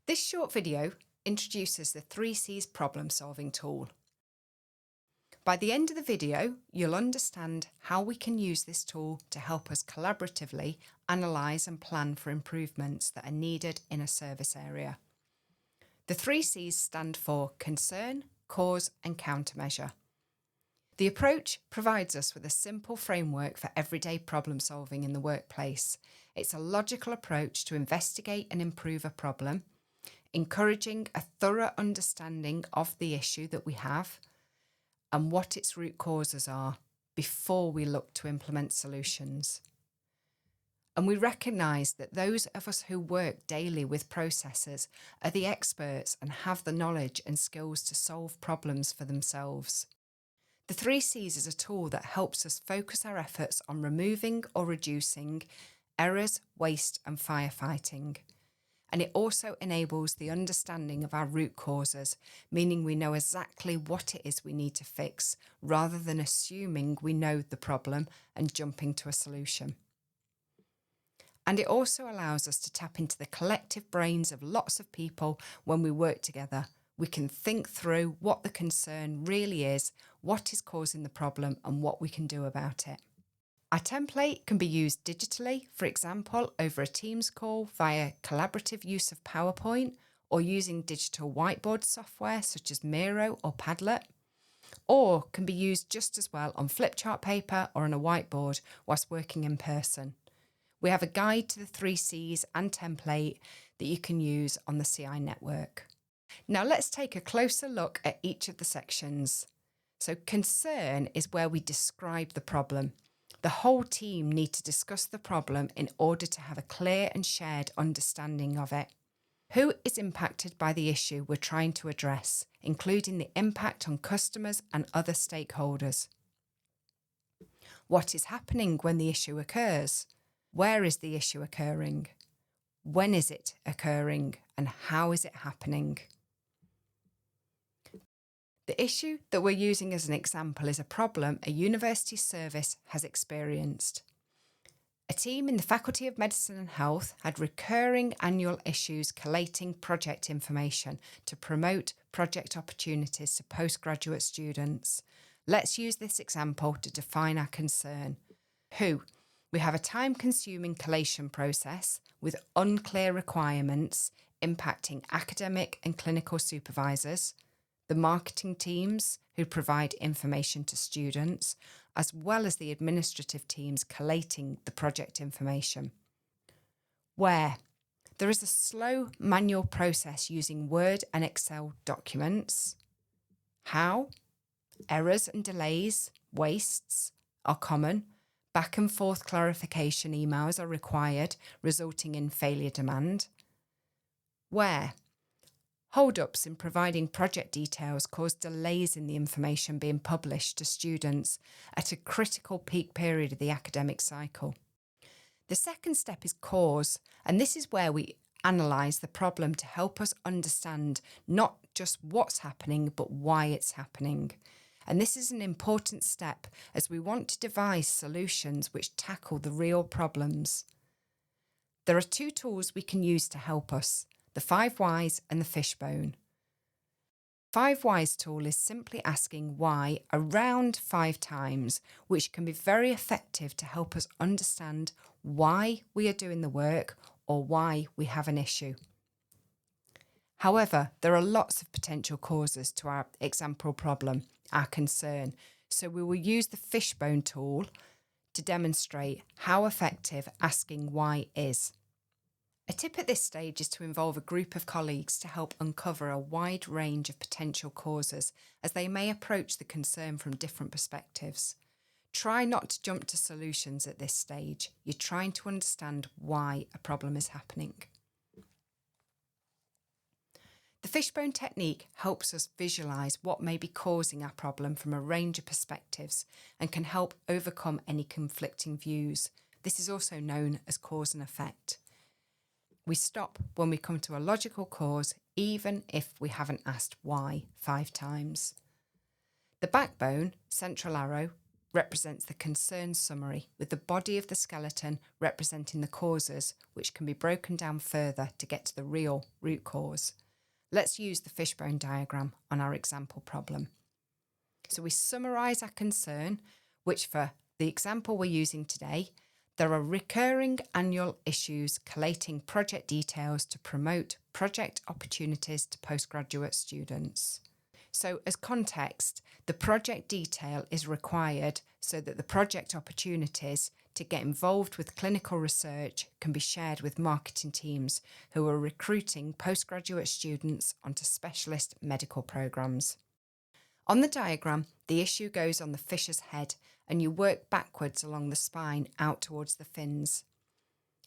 This short video introduces the 3Cs problem solving tool. By the end of the video, you'll understand how we can use this tool to help us collaboratively analyse and plan for improvements that are needed in a service area. The 3Cs stand for concern, cause and countermeasure. The approach provides us with a simple framework for everyday problem solving in the workplace. It's a logical approach to investigate and improve a problem, encouraging a thorough understanding of the issue that we have and what its root causes are before we look to implement solutions. And we recognise that those of us who work daily with processes are the experts and have the knowledge and skills to solve problems for themselves. The 3Cs is a tool that helps us focus our efforts on removing or reducing errors, waste and firefighting. And it also enables the understanding of our root causes, meaning we know exactly what it is we need to fix, rather than assuming we know the problem and jumping to a solution. And it also allows us to tap into the collective brains of lots of people when we work together. We can think through what the concern really is, what is causing the problem, and what we can do about it. Our template can be used digitally, for example, over a Teams call via collaborative use of PowerPoint or using digital whiteboard software such as Miro or Padlet, or can be used just as well on flip chart paper or on a whiteboard whilst working in person. We have a guide to the 3Cs and template that you can use on the CI network. Now let's take a closer look at each of the sections. So concern is where we describe the problem. The whole team need to discuss the problem in order to have a clear and shared understanding of it. Who is impacted by the issue we're trying to address, including the impact on customers and other stakeholders? What is happening when the issue occurs? Where is the issue occurring? When is it occurring? And how is it happening? The issue that we're using as an example is a problem a university service has experienced. A team in the Faculty of Medicine and Health had recurring annual issues collating project information to promote project opportunities to postgraduate students. Let's use this example to define our concern. Who? We have a time-consuming collation process with unclear requirements impacting academic and clinical supervisors, the marketing teams who provide information to students, as well as the administrative teams collating the project information. Where? There is a slow manual process using Word and Excel documents. How? Errors and delays, wastes are common. Back and forth clarification emails are required, resulting in failure demand. Where? Hold-ups in providing project details cause delays in the information being published to students at a critical peak period of the academic cycle. The second step is cause, and this is where we analyse the problem to help us understand not just what's happening, but why it's happening. And this is an important step as we want to devise solutions which tackle the real problems. There are two tools we can use to help us: the 5 Whys and the Fishbone. 5 Whys tool is simply asking why around 5 times, which can be very effective to help us understand why we are doing the work or why we have an issue. However, there are lots of potential causes to our example problem, our concern, so we will use the Fishbone tool to demonstrate how effective asking why is. A tip at this stage is to involve a group of colleagues to help uncover a wide range of potential causes, as they may approach the concern from different perspectives. Try not to jump to solutions at this stage. You're trying to understand why a problem is happening. The Fishbone technique helps us visualise what may be causing our problem from a range of perspectives and can help overcome any conflicting views. This is also known as cause and effect. We stop when we come to a logical cause, even if we haven't asked why 5 times. The backbone, central arrow, represents the concern summary, with the body of the skeleton representing the causes, which can be broken down further to get to the real root cause. Let's use the fishbone diagram on our example problem. So we summarise our concern, which for the example we're using today, there are recurring annual issues collating project details to promote project opportunities to postgraduate students. So as context, the project detail is required so that the project opportunities to get involved with clinical research can be shared with marketing teams who are recruiting postgraduate students onto specialist medical programmes. On the diagram, the issue goes on the fish's head and you work backwards along the spine out towards the fins.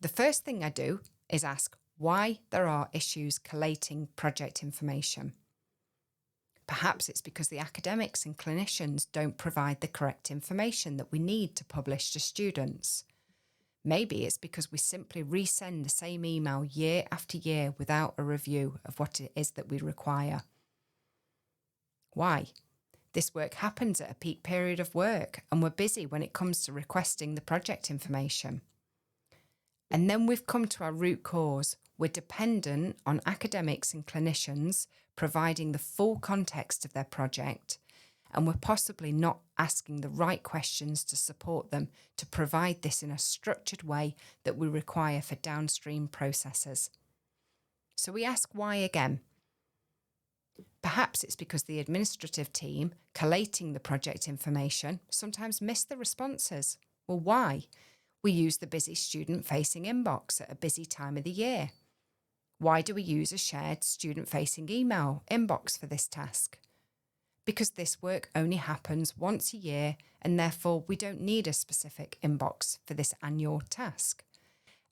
The first thing I do is ask why there are issues collating project information. Perhaps it's because the academics and clinicians don't provide the correct information that we need to publish to students. Maybe it's because we simply resend the same email year after year without a review of what it is that we require. Why? This work happens at a peak period of work and we're busy when it comes to requesting the project information. And then we've come to our root cause. We're dependent on academics and clinicians providing the full context of their project, and we're possibly not asking the right questions to support them to provide this in a structured way that we require for downstream processes. So we ask why again. Perhaps it's because the administrative team collating the project information sometimes miss the responses. Well, why? We use the busy student-facing inbox at a busy time of the year. Why do we use a shared student-facing email inbox for this task? Because this work only happens once a year and therefore we don't need a specific inbox for this annual task.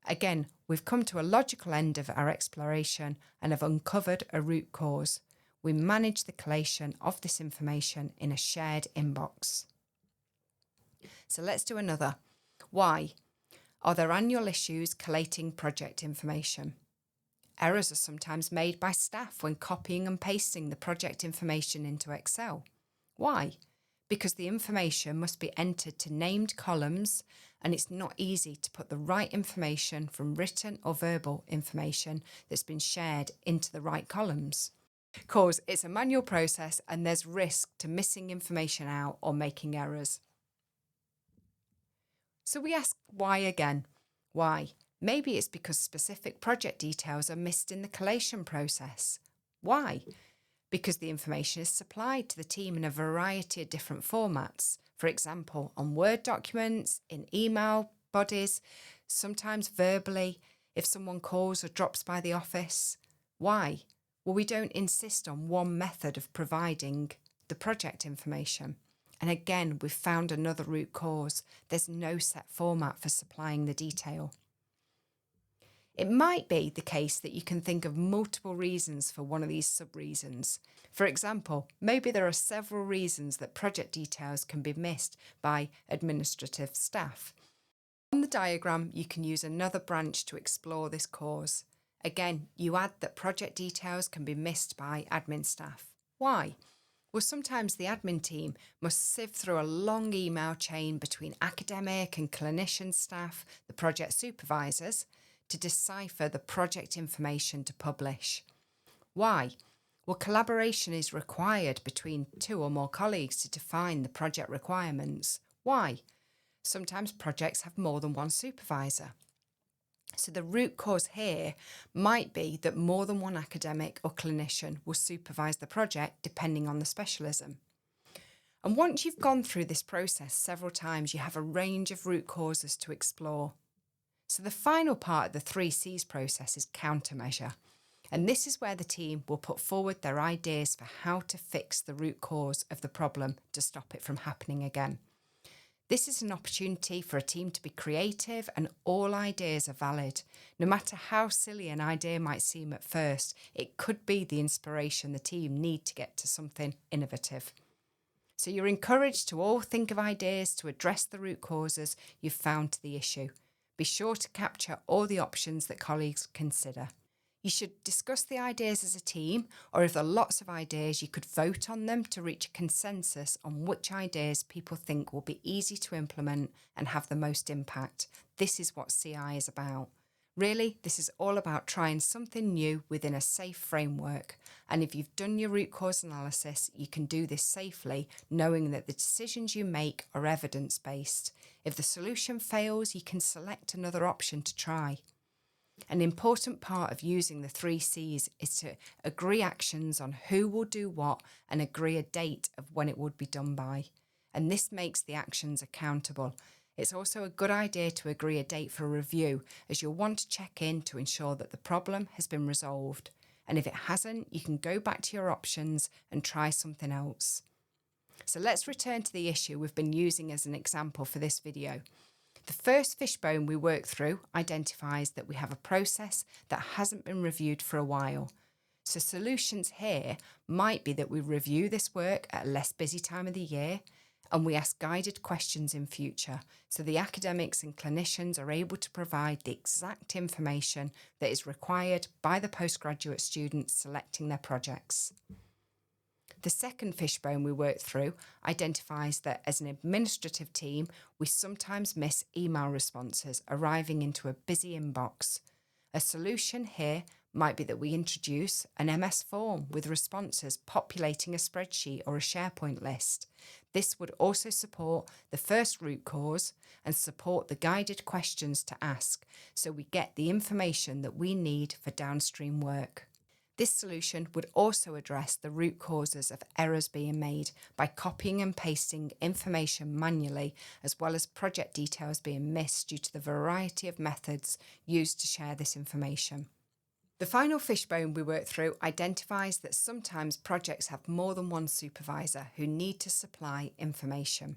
Again, we've come to a logical end of our exploration and have uncovered a root cause. We manage the collation of this information in a shared inbox. So let's do another. Why? Are there annual issues collating project information? Errors are sometimes made by staff when copying and pasting the project information into Excel. Why? Because the information must be entered to named columns and it's not easy to put the right information from written or verbal information that's been shared into the right columns. Because it's a manual process and there's risk to missing information out or making errors. So we ask why again. Why? Maybe it's because specific project details are missed in the collation process. Why? Because the information is supplied to the team in a variety of different formats. For example, on Word documents, in email bodies, sometimes verbally, if someone calls or drops by the office. Why? Well, we don't insist on one method of providing the project information. And again, we've found another root cause. There's no set format for supplying the detail. It might be the case that you can think of multiple reasons for one of these sub-reasons. For example, maybe there are several reasons that project details can be missed by administrative staff. On the diagram, you can use another branch to explore this cause. Again, you add that project details can be missed by admin staff. Why? Well, sometimes the admin team must sift through a long email chain between academic and clinician staff, the project supervisors, to decipher the project information to publish. Why? Well, collaboration is required between two or more colleagues to define the project requirements. Why? Sometimes projects have more than one supervisor. So the root cause here might be that more than one academic or clinician will supervise the project depending on the specialism. And once you've gone through this process several times, you have a range of root causes to explore. So the final part of the 3Cs process is countermeasure. And this is where the team will put forward their ideas for how to fix the root cause of the problem to stop it from happening again. This is an opportunity for a team to be creative and all ideas are valid. No matter how silly an idea might seem at first, it could be the inspiration the team need to get to something innovative. So you're encouraged to all think of ideas to address the root causes you've found to the issue. Be sure to capture all the options that colleagues consider. You should discuss the ideas as a team, or if there are lots of ideas, you could vote on them to reach a consensus on which ideas people think will be easy to implement and have the most impact. This is what CI is about. Really, this is all about trying something new within a safe framework. And if you've done your root cause analysis, you can do this safely, knowing that the decisions you make are evidence-based. If the solution fails, you can select another option to try. An important part of using the 3 Cs is to agree actions on who will do what and agree a date of when it would be done by. And this makes the actions accountable. It's also a good idea to agree a date for a review, as you'll want to check in to ensure that the problem has been resolved. And if it hasn't, you can go back to your options and try something else. So let's return to the issue we've been using as an example for this video. The first fishbone we work through identifies that we have a process that hasn't been reviewed for a while. So solutions here might be that we review this work at a less busy time of the year, and we ask guided questions in future, so the academics and clinicians are able to provide the exact information that is required by the postgraduate students selecting their projects. The second fishbone we work through identifies that as an administrative team, we sometimes miss email responses arriving into a busy inbox. A solution here might be that we introduce an MS form with responses populating a spreadsheet or a SharePoint list. This would also support the first root cause and support the guided questions to ask, so we get the information that we need for downstream work. This solution would also address the root causes of errors being made by copying and pasting information manually, as well as project details being missed due to the variety of methods used to share this information. The final fishbone we work through identifies that sometimes projects have more than one supervisor who need to supply information.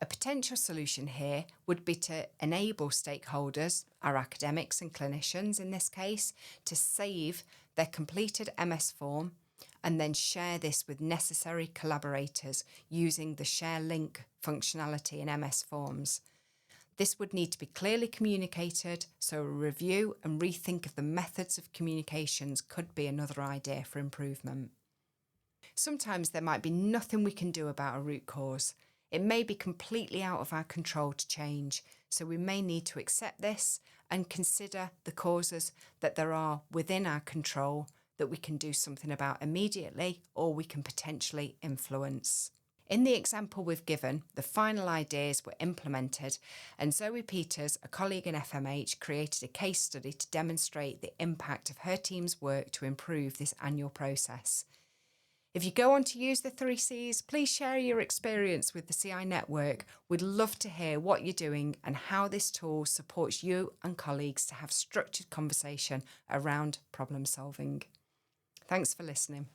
A potential solution here would be to enable stakeholders, our academics and clinicians in this case, to save their completed MS form and then share this with necessary collaborators using the share link functionality in MS Forms. This would need to be clearly communicated, so a review and rethink of the methods of communications could be another idea for improvement. Sometimes there might be nothing we can do about a root cause. It may be completely out of our control to change, so we may need to accept this and consider the causes that there are within our control that we can do something about immediately or we can potentially influence. In the example we've given, the final ideas were implemented, and Zoe Peters, a colleague in FMH, created a case study to demonstrate the impact of her team's work to improve this annual process. If you go on to use the 3 Cs, please share your experience with the CI network. We'd love to hear what you're doing and how this tool supports you and colleagues to have structured conversation around problem solving. Thanks for listening.